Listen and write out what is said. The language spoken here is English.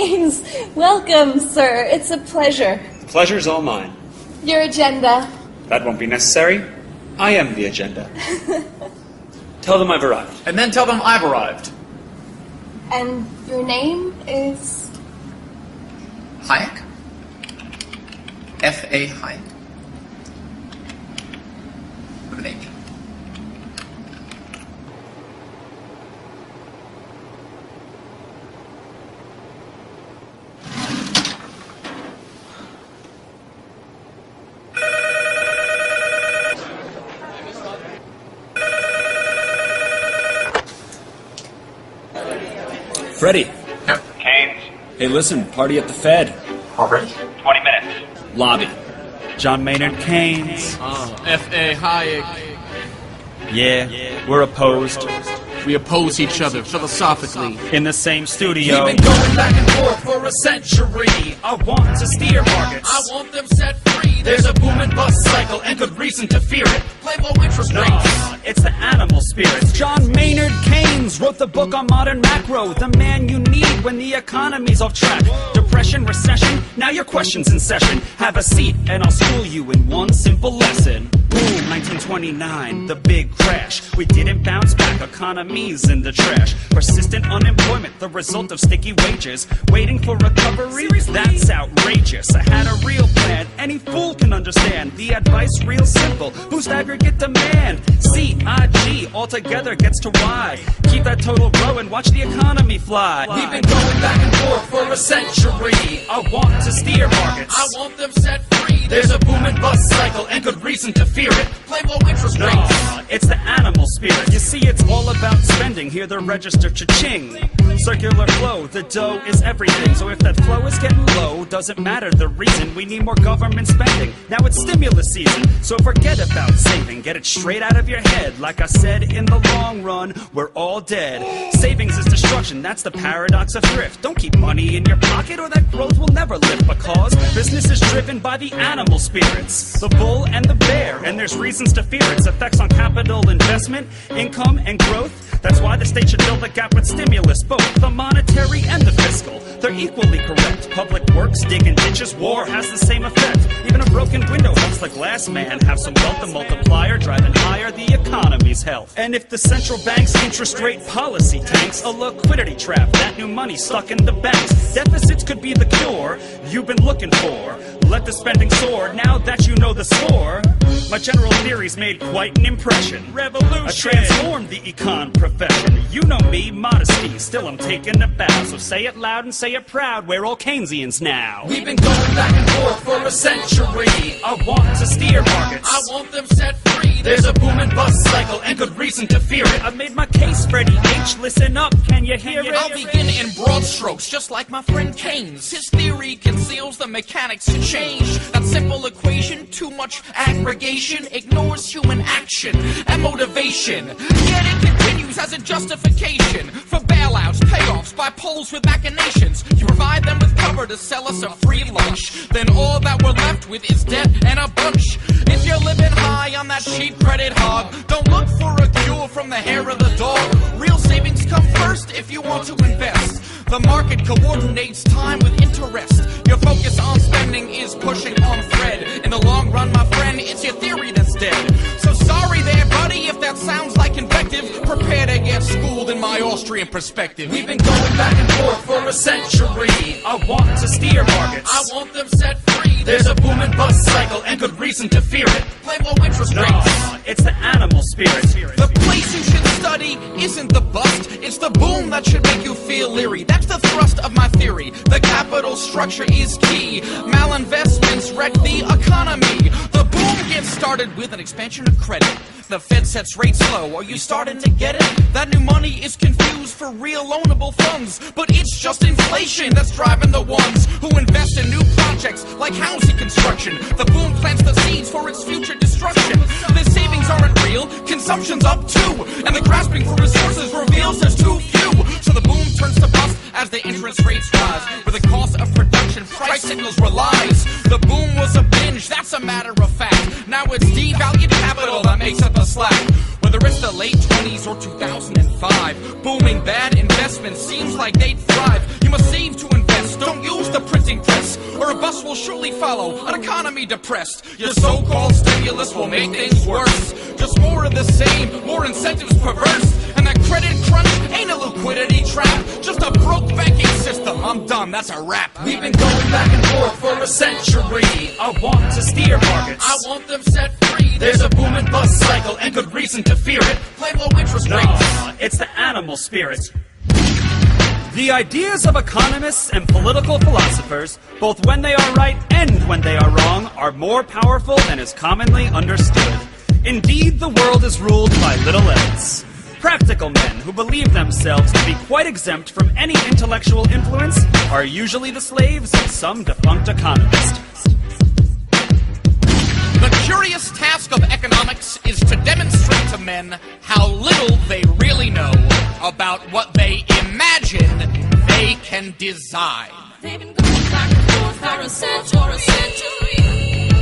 Keynes, welcome, sir. It's a pleasure. The pleasure's all mine. Your agenda. That won't be necessary. I am the agenda. Tell them I've arrived. And then tell them I've arrived. And your name is? Hayek? F.A. Hayek. With an H. Freddie. Yep. Keynes. Hey, listen, party at the Fed. Already? 20 minutes. Lobby. John Maynard Keynes. F.A. Hayek. Yeah, we're opposed. We oppose each other philosophically. In the same studio. We've been going back and forth for a century. I want to steer markets. I want them set free. There's a boom and bust cycle and good reason to fear it. Play low interest rates. It's the animal spirits. John Maynard Keynes wrote the book on modern macro. The man you need when the economy's off track. Depression, recession, now your question's in session. Have a seat and I'll school you in one simple lesson. Boom, 1929, the big crash. We didn't bounce back, economy's in the trash. Persistent unemployment, the result of sticky wages. Waiting for recovery, that's outrageous. I had a real plan, any fool can understand. The advice real simple, boost aggregate demand. C-I-G, altogether gets to Y. Keep that total growing, watch the economy fly. We've been going back and forth for a century. I want to steer markets. I want them set free. There's a boom and bust cycle and good reason to fear it. Play low interest rates. It's the animal spirit. You see, it's all about spending. Hear the register cha-ching. Circular flow, the dough is everything. So if that flow is getting low, doesn't matter the reason. We need more government spending. Now it's stimulus season, so forget about saving. Get it straight out of your head. Like I said, in the long run, we're all dead. Savings is destruction, that's the paradox of thrift. Don't keep money in your pocket or that growth will never lift. Because business is driven by the animal spirits, the bull and the bear. And there's reasons to fear its effects on capital investment, income, and growth. That's why the state should fill the gap with stimulus, both the monetary and the fiscal. They're equally correct. Public works, digging ditches, war has the same effect. Even a broken window helps the glass man have some wealth. The multiplier driving higher the economy's health. And if the central bank's interest rate policy tanks, a liquidity trap, that new money stuck in the banks. Deficits could be the cure you've been looking for. Let the spending soar now that you know the score. My general theories made quite an impression. Revolution. I transformed the econ profession. You know me, modesty, still I'm taking a bow. So say it loud and say it proud, we're all Keynesians now. We've been going back and forth for a century. I want to steer markets. I want them set free. There's a boom and bust cycle and good reason to fear it. I made my case, Freddie H. Listen up, can you hear it? I'll begin in broad strokes, just like my friend Keynes. His theory conceals the mechanics to change. That simple equation, too much aggregation, ignores human action and motivation. Yet it continues as a justification for bailouts, payoffs by polls with machinations. You provide them with cover to sell us a free lunch. Then all that we're left with is debt and a bunch. If you're living high on that cheap credit hog, don't look for a cure from the hair of the dog. Real savings come first if you want to invest. The market coordinates time with interest. Your focus on spending is pushing on thread. In the long run, my friend, it's your theory that's dead. So sorry there, buddy, if that sounds like invective. Prepare to get schooled in my Austrian perspective. We've been going back and forth for a century. I want to steer markets. I want them set free. There's a boom and bust cycle and good reason to fear it. Play low interest rates. It's the animal spirit. The place you should study isn't the bust, it's the boom that should make you feel leery. That's the thrust of my theory. The capital structure is key. Malinvestments wreck the economy. The boom gets started with an expansion of credit. The Fed sets rates low. Are you starting to get it? That new money is confused for real loanable funds, but it's just inflation that's driving the ones who invest in new projects like housing construction. The boom plants the seeds for its future destruction. The savings aren't real, consumption's up too, and the grasping for resources reveals there's too few. So the boom turns to bust as the interest rates rise. With the cost of production, price signals relies. The boom was a binge, that's a matter of fact. Now it's devalued capital that makes up the slack. Whether it's the late 20s or 2005, booming bad investments seems like they'd thrive. You must save to invest, Don't use the printing press, or a bus will surely follow, an economy depressed. Your so-called stimulus will make things worse. Just more of the same, more incentives perverse. And that credit crunch ain't a liquidity trap, just a broke banking system. I'm done, that's a wrap. We've been going back and forth for a century. I want to steer markets. I want them set free. There's a boom and bust cycle and good reason to fear it. Plain low interest No, rates. it's the animal spirit. The ideas of economists and political philosophers, both when they are right and when they are wrong, are more powerful than is commonly understood. Indeed, the world is ruled by little else. Practical men who believe themselves to be quite exempt from any intellectual influence are usually the slaves of some defunct economist. The curious task of economics is to demonstrate to men how little they really know about what they imagine they can design. They've been going back and forth for a century.